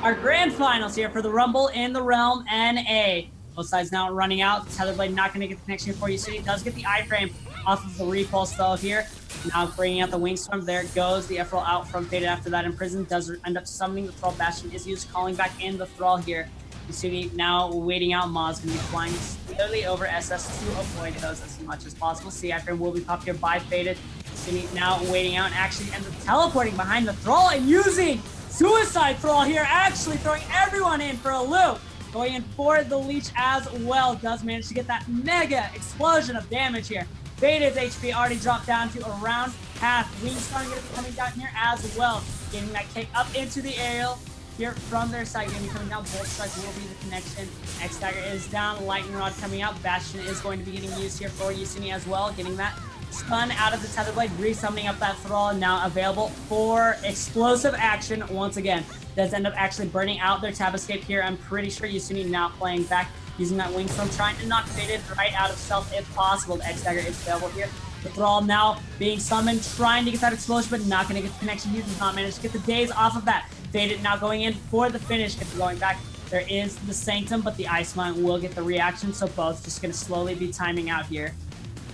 [SPEAKER 2] our grand finals here for the Rumble in the Realm NA. Both sides now running out. Tetherblade not going to get the connection for you, so he does get the iframe off of the repulse though here. Now bringing out the Wingstorm. There goes the Ephraim out from Faded after that. Imprisoned does end up summoning the Thrall. Bastion is used, calling back in the Thrall here. Yasuni now waiting out. Ma's going to be flying slowly over SS to avoid those as much as possible. See, iframe will be popped here by Faded. Yasuni now waiting out and actually ends up teleporting behind the Thrall and using Suicide Thrall here, actually throwing everyone in for a loop. Going in for the Leech as well. Does manage to get that mega explosion of damage here. Faded's HP already dropped down to around half. Wingstorm going to be coming down here as well. Getting that kick up into the aerial here from their side. Going to be coming down. Bolt Strike will be the connection. X-Dagger is down. Lightning Rod coming out. Bastion is going to be getting used here for Yasuni as well. Getting that spun out of the Tether Blade. Resummoning up that Thrall. Now available for explosive action once again. Does end up actually burning out their Tab Escape here. I'm pretty sure Yasuni now playing back, using that Wingstorm, trying to knock Faded right out of stealth if possible. The X-Dagger is available here. The Thrall now being summoned, trying to get that explosion, but not going to get the connection. He does not manage to get the daze off of that. Faded now going in for the finish. If going back, there is the Sanctum, but the Ice Mine will get the reaction, so both just going to slowly be timing out here.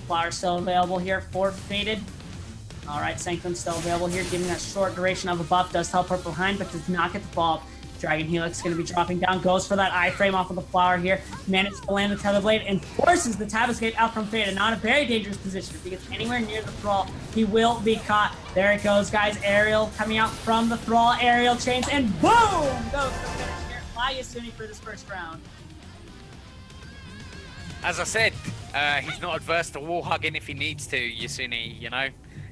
[SPEAKER 2] Flower still available here for Faded. All right, Sanctum still available here, giving that short duration of a buff. Does teleport behind, but does not get the follow-up. Dragon Helix going to be dropping down, goes for that iframe off of the flower here, manages to land the Tether Blade, and forces the Tab Escape out from Fade, not a very dangerous position. If he gets anywhere near the Thrall, he will be caught. There it goes, guys. Aerial coming out from the Thrall, aerial chains, and boom! Goes the finish here by Yasuni for this first round.
[SPEAKER 3] As I said, he's not adverse to wall hugging if he needs to, Yasuni, you know?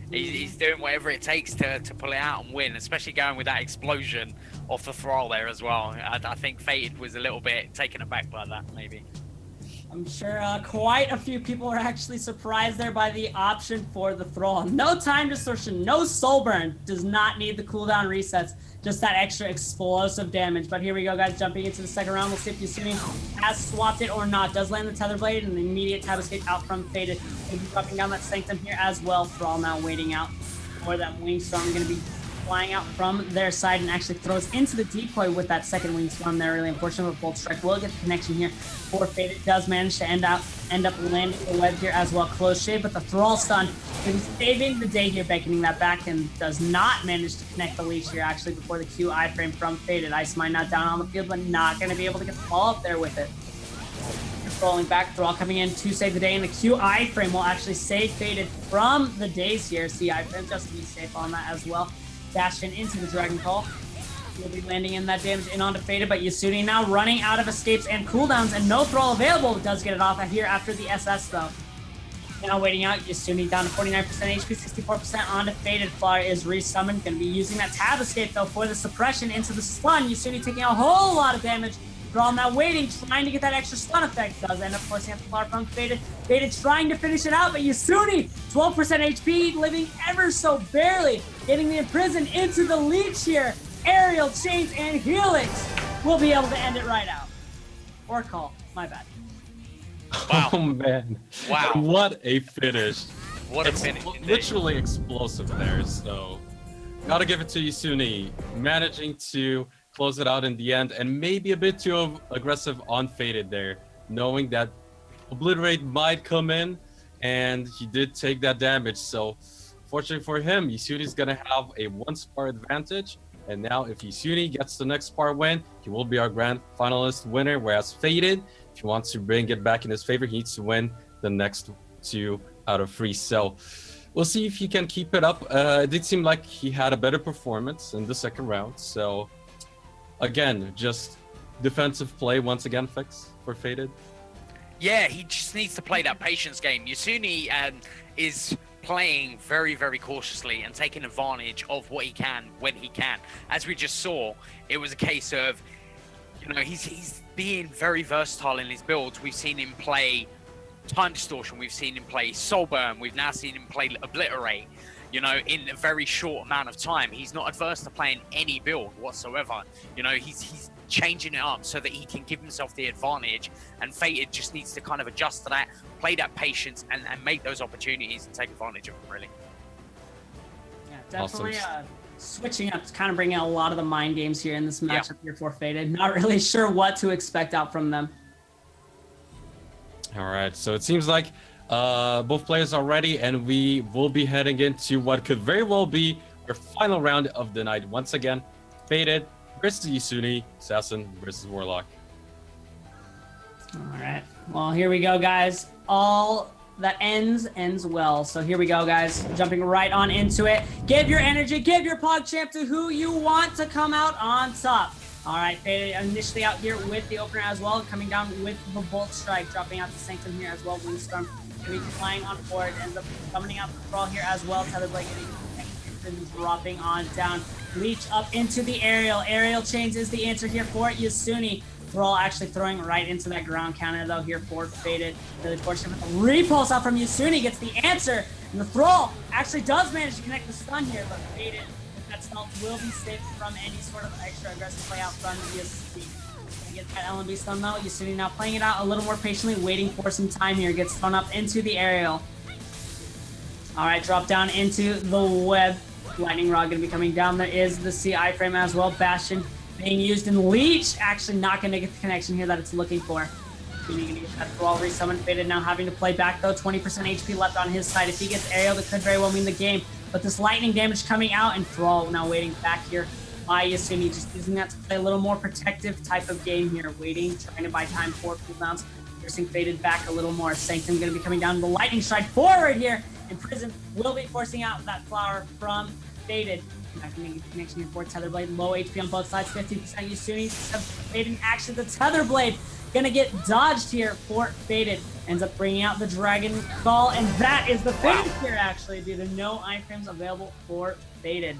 [SPEAKER 3] He's doing whatever it takes to pull it out and win, especially going with that explosion off the Thrall there as well. I think Fated was a little bit taken aback by that, maybe.
[SPEAKER 2] I'm sure quite a few people are actually surprised there by the option for the Thrall. No time distortion, no soul burn, does not need the cooldown resets, just that extra explosive damage. But here we go, guys, jumping into the second round. We'll see if Yasuni has swapped it or not. Does land the Tether Blade and the immediate Tab Escape out from Faded. We'll be dropping down that Sanctum here as well. Thrall now waiting out for that Wing Storm. Going to be flying out from their side and actually throws into the decoy with that second Wing Storm there. Really unfortunate, but Bolt Strike will get the connection here for Faded. Does manage to end up landing the web here as well. Close shade, but the Thrall stun is saving the day here, beckoning that back, and does not manage to connect the leash here actually before the Q iframe from Faded. Ice Mine now down on the field, but not going to be able to get the ball up there with it. Rolling back, Thrall coming in to save the day, and the Q iframe will actually save Faded from the days here. See iframe just to be safe on that as well. Bastion into the Dragon Call. He'll be landing in that damage in onto Faded, but Yasuni now running out of escapes and cooldowns, and no Thrall available. Does get it off here after the SS though. Now waiting out, Yasuni down to 49% HP, 64% onto Faded. Flower is resummoned, going to be using that Tab Escape though for the suppression into the stun. Yasuni taking a whole lot of damage. Thrall now waiting, trying to get that extra stun effect. Does end up forcing out the Flower from Faded. Faded trying to finish it out, but Yasuni, 12% HP, living ever so barely. Getting the Imprison into the leech here. Aerial Chains and Helix will be able to end it right out. Or call, my bad.
[SPEAKER 3] Wow.
[SPEAKER 1] Oh man.
[SPEAKER 3] Wow.
[SPEAKER 1] What a finish.
[SPEAKER 3] What a
[SPEAKER 1] It's
[SPEAKER 3] finish indeed.
[SPEAKER 1] literally explosive there, so gotta give it to Yasuni, managing to close it out in the end, and maybe a bit too aggressive on Faded there, knowing that Obliterate might come in, and he did take that damage. So fortunately for him, Yasuni's gonna have a 1-spar advantage, and now if Yasuni gets the next spar win, he will be our grand finalist winner, whereas Faded, if he wants to bring it back in his favor, he needs to win the next 2 out of 3. So we'll see if he can keep it up. It did seem like he had a better performance in the second round. So again, just defensive play once again fix for Faded.
[SPEAKER 3] Yeah, he just needs to play that patience game. Yasuni is playing very, very cautiously and taking advantage of what he can when he can. As we just saw, it was a case of, you know, he's being very versatile in his builds. We've seen him play Time Distortion, we've seen him play Soul Burn, we've now seen him play Obliterate, you know, in a very short amount of time. He's not adverse to playing any build whatsoever. You know, he's changing it up so that he can give himself the advantage, and Fated just needs to kind of adjust to that, play that patience, and make those opportunities and take advantage of them, really.
[SPEAKER 2] Yeah, definitely
[SPEAKER 1] Awesome.
[SPEAKER 2] switching up, kind of bringing out a lot of the mind games here in this matchup here for Faded. Not really sure what to expect out from them.
[SPEAKER 1] All right, so it seems like both players are ready, and we will be heading into what could very well be our final round of the night. Once again, Faded versus Yasuni, Assassin versus Warlock.
[SPEAKER 2] All right. Well, here we go, guys. All that ends well. So here we go, guys. Jumping right on into it. Give your energy, give your PogChamp to who you want to come out on top. All right, Faded initially out here with the opener as well, coming down with the Bolt Strike, dropping out the Sanctum here as well. Windstorm going to be flying on forward, ends up coming out the Thrall here as well. Tether Blade getting and dropping on down. Leech up into the aerial. Aerial Chains is the answer here for Yasuni. Thrall actually throwing right into that ground counter though here for Faded. Really fortunate, but the repulse out from Yasuni gets the answer. And the Thrall actually does manage to connect the stun here, but Faded with that stun will be saved from any sort of extra aggressive play out from Yasuni. Get that LMB stun though. Yasuni now playing it out a little more patiently, waiting for some time here. Gets thrown up into the aerial. All right, drop down into the web. Lightning Rod going to be coming down. There is the C iframe as well. Bastion being used in Leech. Actually not going to get the connection here that it's looking for. Going to get that Thrall resummoned. Faded now having to play back though. 20% HP left on his side. If he gets aerial, that could very well mean the game. But this lightning damage coming out, and Thrall now waiting back here by Yasumi, just using that to play a little more protective type of game here, waiting, trying to buy time for cooldowns, forcing Faded back a little more. Sanctum going to be coming down the lightning strike forward here. Imprisoned will be forcing out that flower from Faded. Not going to get the connection here for Tetherblade. Low HP on both sides, 15% Yasumi. Faded action. The Tetherblade going to get dodged here for Faded. Ends up bringing out the Dragon Ball, and that is the finish here, actually, due to no iframes available for Faded.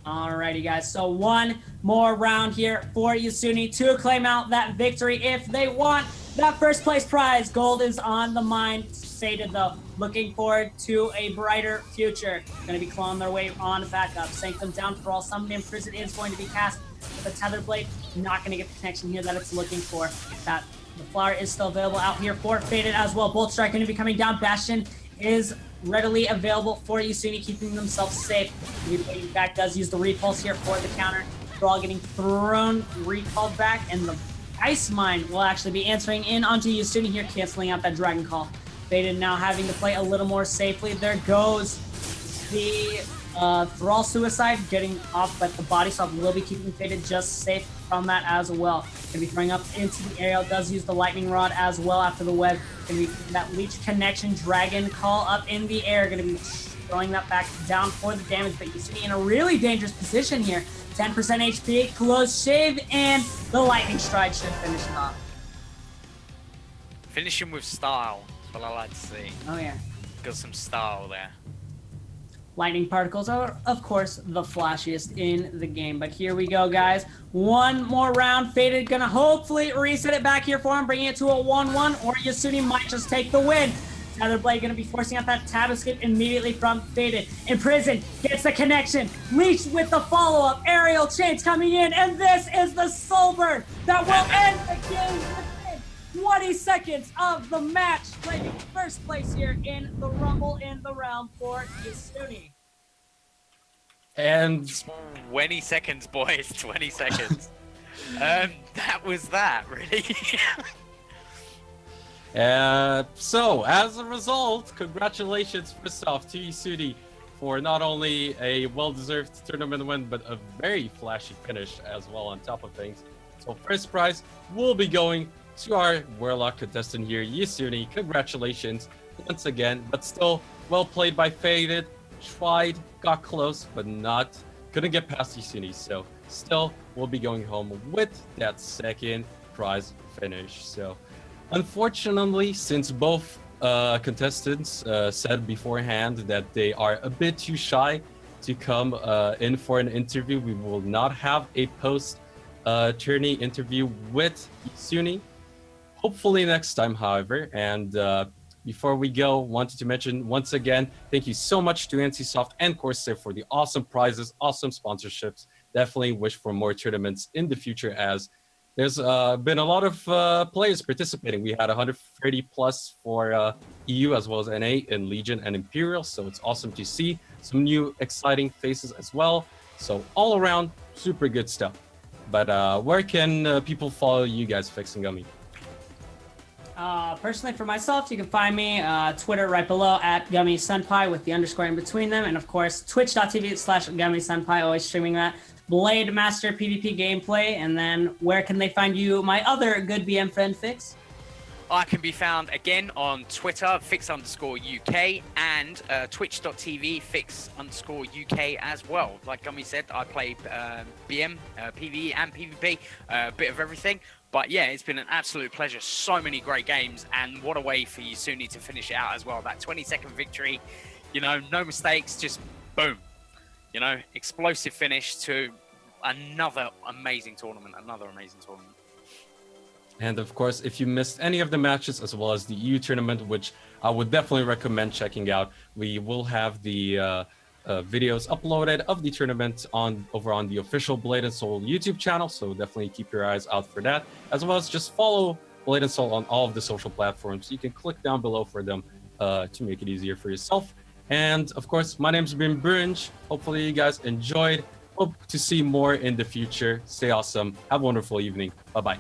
[SPEAKER 2] Alrighty, guys. So one more round here for Yasuni to claim out that victory if they want that first place prize. Gold is on the mind. Faded, though, looking forward to a brighter future. Going to be clawing their way on back up. Sanctum down for all. Summon Imprison is going to be cast. But the Tetherblade not going to get the connection here that it's looking for. That the flower is still available out here for Faded as well. Bolt Strike going to be coming down. Bastion is readily available for Yasuni, keeping themselves safe. In fact, does use the repulse here for the counter. They're all getting thrown, recalled back, and the Ice Mine will actually be answering in onto Yasuni here, canceling out that Dragon Call. Faded now having to play a little more safely. There goes the Thrall Suicide getting off, but the Body Swap will be keeping Faded just safe from that as well. Gonna be throwing up into the aerial, does use the Lightning Rod as well after the web. Gonna be that Leech Connection, Dragon Call up in the air. Gonna be throwing that back down for the damage, but Yasuni in a really dangerous position here. 10% HP, close shave, and the Lightning Stride should finish it off.
[SPEAKER 3] Finish him with style. That's what I like to see.
[SPEAKER 2] Oh yeah.
[SPEAKER 3] Got some style there.
[SPEAKER 2] Lightning Particles are, of course, the flashiest in the game. But here we go, guys. One more round. Faded gonna hopefully reset it back here for him, bringing it to a 1-1, or Yasuni might just take the win. Tetherblade gonna be forcing out that tab escape immediately from Faded. Imprisoned gets the connection. Leech with the follow-up. Aerial chains coming in, and this is the Soulburn that will end the game within 20 seconds of the match, claiming first place here in the Rumble in the Realm for Yasuni.
[SPEAKER 1] And
[SPEAKER 3] 20 seconds, boys. 20 seconds. That was that, really.
[SPEAKER 1] so, as a result, congratulations first off to Yasuni for not only a well-deserved tournament win, but a very flashy finish as well on top of things. So first prize will be going to our Warlock contestant here, Yasuni. Congratulations once again, but still well played by Faded. Tried, got close, but couldn't get past Yasuni. So still will be going home with that second prize finish. So unfortunately, since both contestants said beforehand that they are a bit too shy to come in for an interview, we will not have a post-tourney interview with Yasuni. Hopefully next time, however. And before we go, wanted to mention once again, thank you so much to NCSoft and Corsair for the awesome prizes, awesome sponsorships. Definitely wish for more tournaments in the future, as there's been a lot of players participating. We had 130 plus for EU as well as NA in Legion and Imperial. So it's awesome to see some new exciting faces as well. So all around, super good stuff. But where can people follow you guys, Fix and Gummy?
[SPEAKER 2] Personally, for myself, you can find me Twitter right below at Gummy Senpai with the underscore in between them. And of course, twitch.tv/Gummy Senpai, always streaming that Blade Master PvP gameplay. And then where can they find you, my other good BM friend, Fix?
[SPEAKER 3] I can be found again on Twitter, Fix_UK, and twitch.tv, Fix_UK as well. Like Gummy said, I play BM, PvE, and PvP, a bit of everything. But yeah, it's been an absolute pleasure. So many great games, and what a way for Yasuni to finish it out as well. That 20-second victory, you know, no mistakes, just boom. You know, explosive finish to another amazing tournament,
[SPEAKER 1] And of course, if you missed any of the matches as well as the EU tournament, which I would definitely recommend checking out, we will have the videos uploaded of the tournament over on the official Blade and Soul YouTube channel. So definitely keep your eyes out for that, as well as just follow Blade and Soul on all of the social platforms. You can click down below for them to make it easier for yourself. And of course, my name's been Brunch. Hopefully you guys enjoyed. Hope to see more in the future. Stay awesome. Have a wonderful evening. Bye-bye.